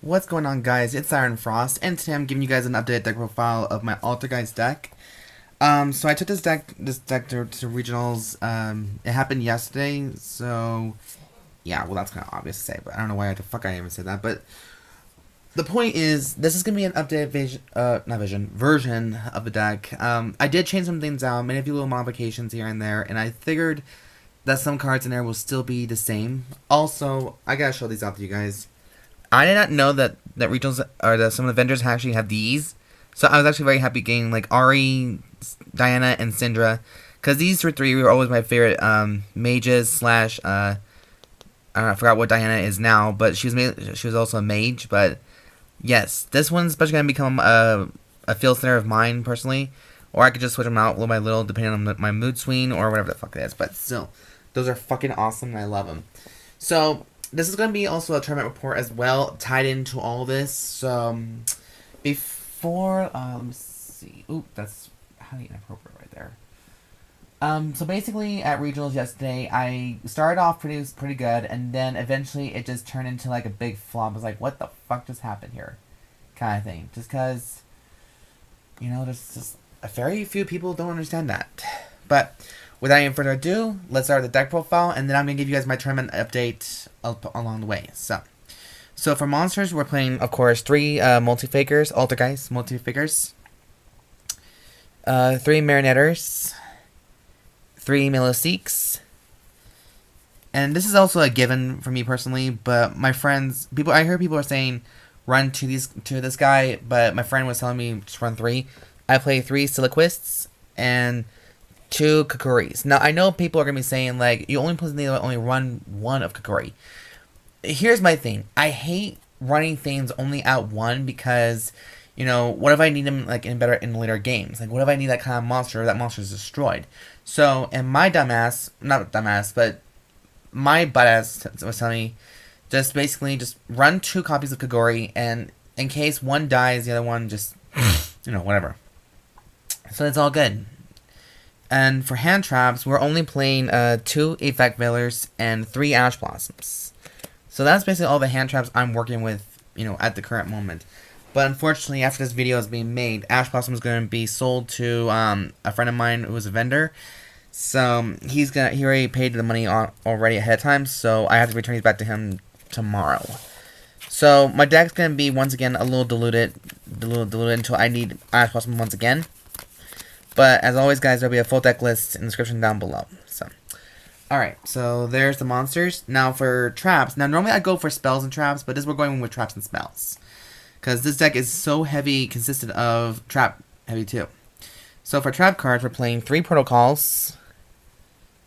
What's going on, guys? It's Siren Frost, and today I'm giving you guys an updated deck profile of my Altergeist deck. So I took this deck to regionals. It happened yesterday, so yeah, well, that's kind of obvious to say, but I don't know why the fuck I even said that. But the point is, this is gonna be an updated version of the deck. I did change some things out, made a few little modifications here and there, and I figured that some cards in there will still be the same. Also, I gotta show these out to you guys. I did not know that regionals or that some of the vendors actually have these, so I was actually very happy getting like Ari, Diana, and Syndra, because these three were always my favorite mages slash I don't know, I forgot what Diana is now, but she was also a mage. But yes, this one's especially gonna become a field center of mine personally, or I could just switch them out little by little depending on my mood swing or whatever the fuck it is. But still, those are fucking awesome and I love them. So this is going to be also a tournament report as well, tied into all this. Before, let me see. Oop, that's highly inappropriate right there. So basically, at regionals yesterday, I started off pretty good, and then eventually it just turned into like a big flop. I was like, what the fuck just happened here? Kind of thing. Just because, you know, there's just a very few people don't understand that. But without any further ado, let's start with the deck profile, and then I'm going to give you guys my tournament update along the way. So for monsters, we're playing, of course, 3 Multifakers, Altergeist Multifakers, 3 Marionetters, 3 Meluseeks, and this is also a given for me personally, but my friends, I heard people are saying run to this guy, but my friend was telling me just run 3. I play 3 Silquitous and 2 Kunquerys. Now, I know people are going to be saying, like, you only run 1 of Kunquery. Here's my thing. I hate running things only out 1 because, you know, what if I need them, like, in later games? Like, what if I need that kind of monster, or that monster is destroyed? So, and my not dumbass, but my butt-ass was telling me, just basically just run 2 copies of Kunquery, and in case one dies, the other one just, you know, whatever. So it's all good. And for hand traps, we're only playing 2 Effect Veilers and 3 Ash Blossoms. So that's basically all the hand traps I'm working with, you know, at the current moment. But unfortunately, after this video is being made, Ash Blossom is going to be sold to a friend of mine who is a vendor. So he already paid the money already ahead of time, so I have to return these back to him tomorrow. So my deck's going to be once again a little diluted until I need Ash Blossom once again. But as always, guys, there'll be a full deck list in the description down below. So, alright, so there's the monsters. Now for traps. Now normally I go for spells and traps, but this we're going with traps and spells, because this deck is so heavy, consistent of trap heavy too. So for trap cards, we're playing 3 protocols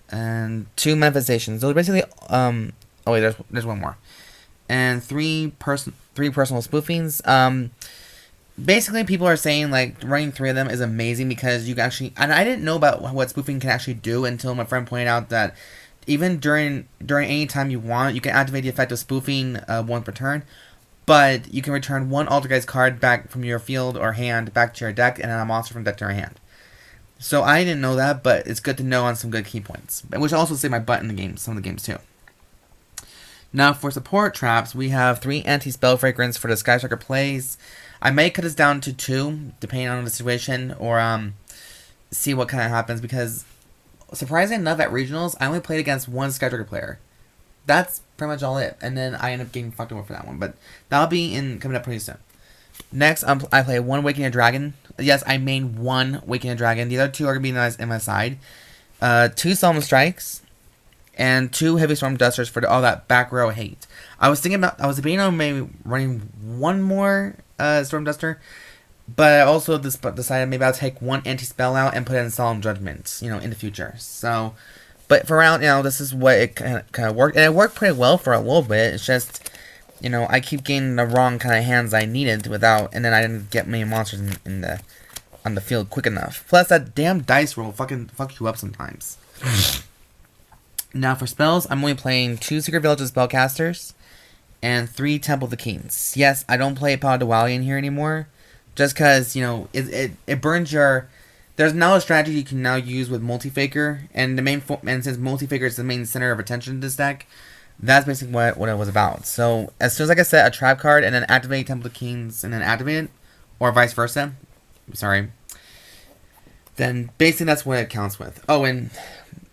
and 2 manifestations. Those are basically oh wait, there's one more, and 3 personal spoofings. Basically, people are saying, like, running 3 of them is amazing because you can actually... And I didn't know about what spoofing can actually do until my friend pointed out that even during any time you want, you can activate the effect of spoofing 1 per turn, but you can return 1 Altergeist card back from your field or hand back to your deck, and then a monster from deck to your hand. So I didn't know that, but it's good to know on some good key points, which also save my butt in the game, some of the games too. Now for support traps, we have 3 anti-spell fragrance for the Sky Striker plays. I may cut this down to 2, depending on the situation, or see what kind of happens, because surprisingly enough, at regionals, I only played against 1 Sky Striker player. That's pretty much all it, and then I end up getting fucked over for that one, but that'll be coming up pretty soon. Next, I play 1 Waking a Dragon. Yes, I main 1 Waking a Dragon. The other 2 are going to be in my side. 2 Solemn Strikes, and 2 Heavy Storm Dusters for all that back row hate. I was debating on maybe running 1 more Storm Duster, but I also decided maybe I'll take 1 anti-spell out and put it in Solemn Judgment, you know, in the future. So, but for right now, this is what it kind of worked, and it worked pretty well for a little bit. It's just, you know, I keep getting the wrong kind of hands I needed and then I didn't get many monsters on the field quick enough. Plus, that damn dice roll fucking fuck you up sometimes. Now for spells, I'm only playing 2 Secret Villages Spellcasters and 3 Temple of the Kings. Yes, I don't play Power Dwelling here anymore, just because, you know, it burns your... There's now a strategy you can now use with Multifaker, and since Multifaker is the main center of attention to this deck, That's basically what it was about. So as soon as I get set a trap card and then activate Temple of Kings and then activate it, or vice versa, sorry, then basically that's what it counts with. Oh, and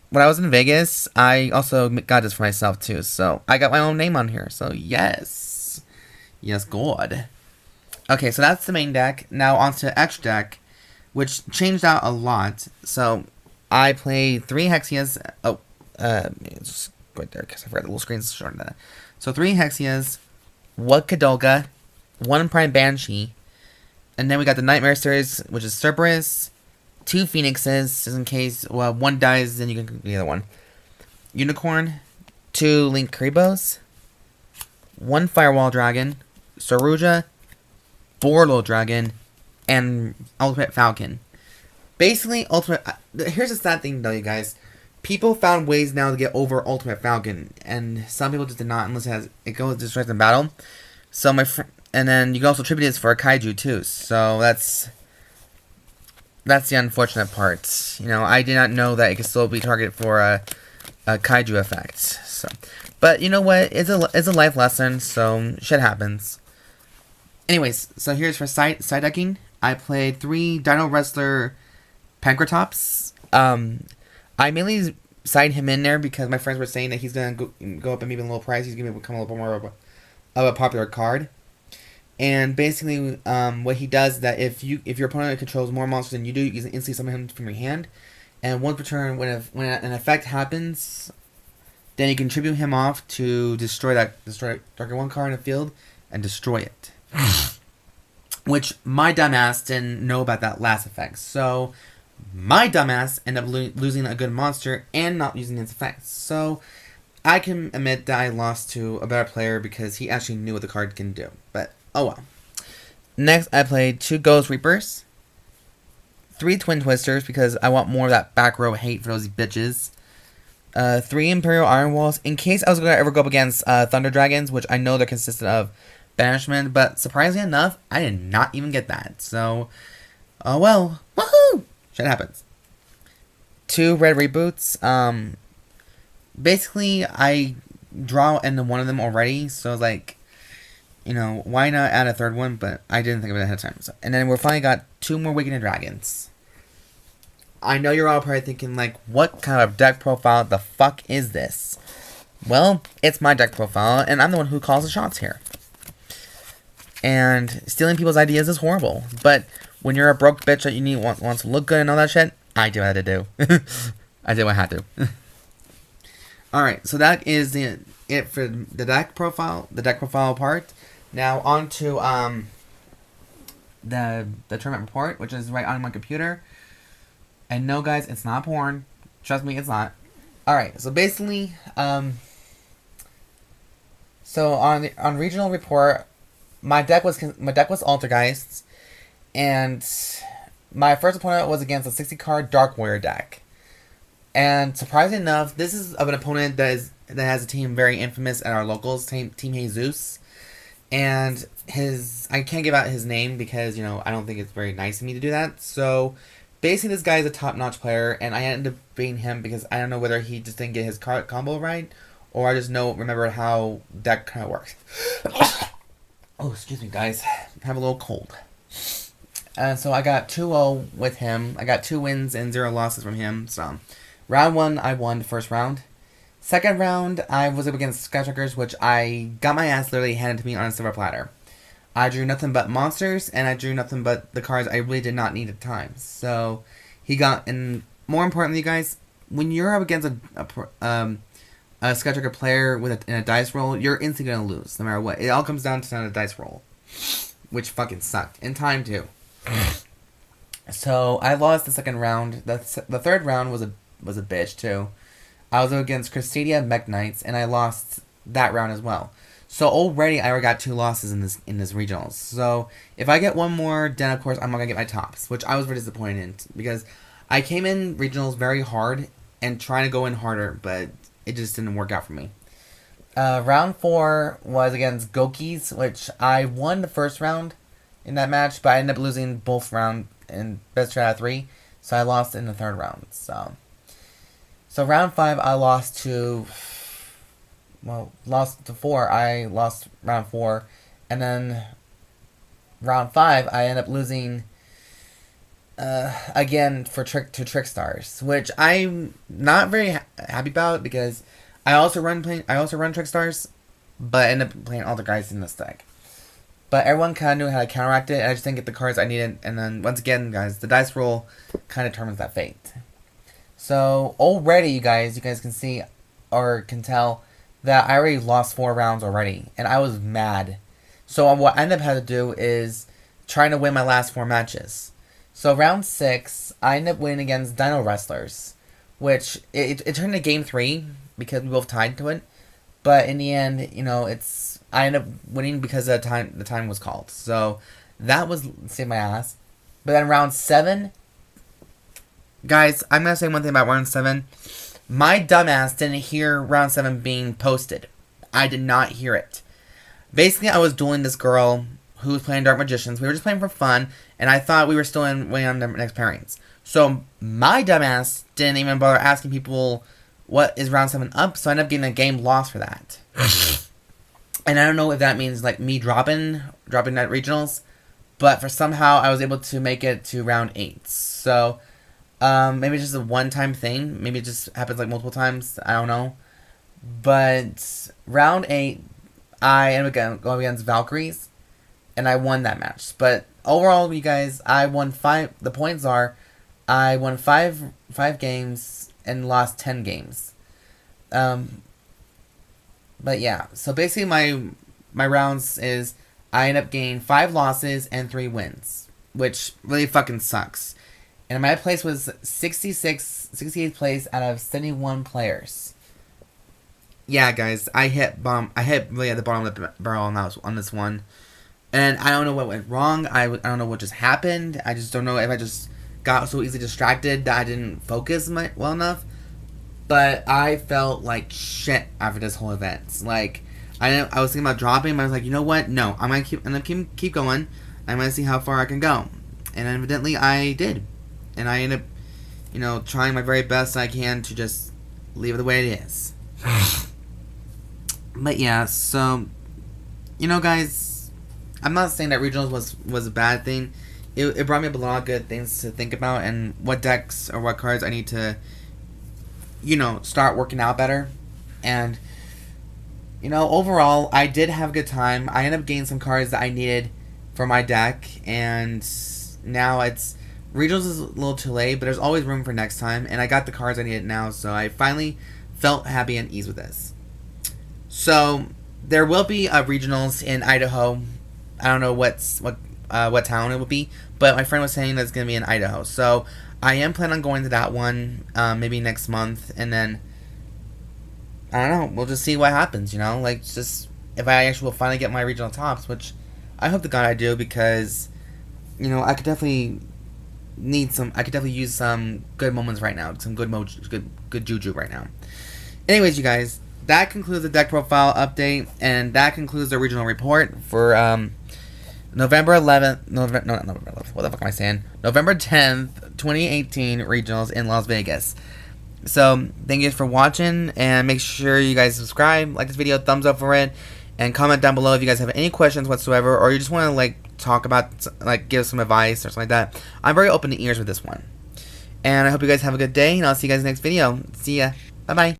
when I was in Vegas, I also got this for myself too. So I got my own name on here. So yes, God. Okay, so that's the main deck. Now onto the extra deck, which changed out a lot. So I played 3 Hexstias. Oh, just go right there because I forgot the little screen's shorter than that. So 3 Hexstias, 1 Kidolga, 1 Prime Banshee, and then we got the Knightmare Cerberus, which is Cerberus, 2 Phoenixes, just in case one dies, then you can the other one. Unicorn, 2 Link Kribos, 1 Firewall Dragon, Saruja, Borreload Dragon, and Ultimate Falcon. Basically, here's the sad thing though, you guys. People found ways now to get over Ultimate Falcon, and some people just did not unless it goes destroys in battle. So and then you can also attribute this for a kaiju too. So that's the unfortunate part. You know, I did not know that it could still be targeted for a kaiju effect. So, but you know what? It's a life lesson. So shit happens. Anyways, so here's for side decking. I played 3 Dino Wrestler Pankratops. I mainly signed him in there because my friends were saying that he's gonna go up and maybe a little price. He's gonna become a little more of a popular card. And basically, what he does is that if your opponent controls more monsters than you do, you can instantly summon him from your hand. And once per turn, when an effect happens, then you can tribute him off to destroy target 1 card in the field and destroy it. Which my dumbass didn't know about that last effect. So my dumbass ended up losing a good monster and not using its effects. So I can admit that I lost to a better player because he actually knew what the card can do. But oh well. Next, I played 2 Ghost Reapers, 3 Twin Twisters because I want more of that back row hate for those bitches. 3 Imperial Iron Walls in case I was going to ever go up against Thunder Dragons, which I know they're consistent of banishment, but surprisingly enough, I did not even get that. So, oh well, woohoo! Shit happens. 2 Red Reboots. Basically, I draw into one of them already, so like, you know, why not add a third one? But I didn't think of it ahead of time. So, and then we finally got 2 more Awakened Dragons. I know you're all probably thinking, like, what kind of deck profile the fuck is this? Well, it's my deck profile, and I'm the one who calls the shots here. And stealing people's ideas is horrible. But when you're a broke bitch that wants to look good and all that shit, I do what I had to do. I did what I had to. Alright, so that is it for the deck profile part. Now on to the tournament report, which is right on my computer. And no guys, it's not porn. Trust me, it's not. Alright, so basically, so on regional report, my deck was Altergeists, and my first opponent was against a 60 card Dark Warrior deck. And surprisingly enough, this is of an opponent that has a team very infamous at our locals, Team Jesus. And I can't give out his name because, you know, I don't think it's very nice of me to do that. So basically this guy is a top-notch player, and I ended up beating him because I don't know whether he just didn't get his combo right, or I just remember how deck kind of works. Oh, excuse me, guys. I have a little cold. So I got 2-0 with him. I got 2 wins and 0 losses from him. So round 1, I won the first round. Second round, I was up against Skytrackers, which I got my ass literally handed to me on a silver platter. I drew nothing but monsters, and I drew nothing but the cards I really did not need at the time. So he got, and more importantly, guys, when you're up against a Skytracker player in a dice roll, you're instantly going to lose, no matter what. It all comes down to a dice roll, which fucking sucked. In time, too. So I lost the second round. The third round was a bitch, too. I was up against Crusadia Mech Knights, and I lost that round as well. So already I already got 2 losses in this regionals. So if I get one more, then of course I'm not gonna get my tops, which I was very disappointed in because I came in regionals very hard and trying to go in harder, but it just didn't work out for me. Round 4 was against Gokis, which I won the first round in that match, but I ended up losing both rounds in best out of 3, so I lost in the third round. So round 5 I lost to lost to 4. I lost round 4, and then round 5 I end up losing again to Trickstars, which I'm not very happy about because I also run Trickstars, but I end up playing Altergeists in this deck. But everyone kind of knew how to counteract it, and I just didn't get the cards I needed. And then, once again, guys, the dice roll kind of determines that fate. So, already, you guys can see, or can tell, that I already lost 4 rounds already. And I was mad. So, what I ended up having to do is trying to win my last 4 matches. So, round 6, I ended up winning against Dino Wrestlers. Which, it turned into game 3, because we both tied to it. But, in the end, I ended up winning because the time was called. So, that was saved my ass. But then round 7, guys, I'm going to say one thing about round 7. My dumbass didn't hear round 7 being posted. I did not hear it. Basically, I was dueling this girl who was playing Dark Magicians. We were just playing for fun, and I thought we were still waiting on the next pairings. So, my dumbass didn't even bother asking people what is round 7 up, so I ended up getting a game lost for that. And I don't know if that means, like, me dropping at regionals, but for somehow I was able to make it to round 8. So, maybe it's just a one-time thing. Maybe it just happens, like, multiple times. I don't know. But round 8, I ended up going against Valkyries, and I won that match. But overall, you guys, I won 5. The points are, I won 5 games and lost 10 games. But yeah, so basically my rounds is I end up gaining 5 losses and 3 wins, which really fucking sucks. And my place was 68th place out of 71 players. Yeah, guys, I hit really at the bottom of the barrel on this one. And I don't know what went wrong. I don't know what just happened. I just don't know if I just got so easily distracted that I didn't focus well enough. But I felt like shit after this whole event. Like, I was thinking about dropping, but I was like, you know what? No, I'm gonna keep going. I'm gonna see how far I can go. And evidently, I did. And I ended up, trying my very best I can to just leave it the way it is. But yeah, so, guys, I'm not saying that regionals was a bad thing. It brought me up a lot of good things to think about and what decks or what cards I need to start working out better. And, overall, I did have a good time. I ended up getting some cards that I needed for my deck, and now regionals is a little too late, but there's always room for next time, and I got the cards I needed now, so I finally felt happy and ease with this. So, there will be regionals in Idaho. I don't know what town it will be, but my friend was saying that it's going to be in Idaho, so I am planning on going to that one, maybe next month, and then, I don't know, we'll just see what happens, like, just, if I actually will finally get my regional tops, which I hope to God I do, because, I could definitely use some good moments right now, some good juju right now. Anyways, you guys, that concludes the deck profile update, and that concludes the regional report for, November 11th, what the fuck am I saying? November 10th, 2018 regionals in Las Vegas. So, thank you for watching, and make sure you guys subscribe, like this video, thumbs up for it, and comment down below if you guys have any questions whatsoever, or you just want to, talk about, give some advice or something like that. I'm very open to ears with this one. And I hope you guys have a good day, and I'll see you guys in the next video. See ya. Bye-bye.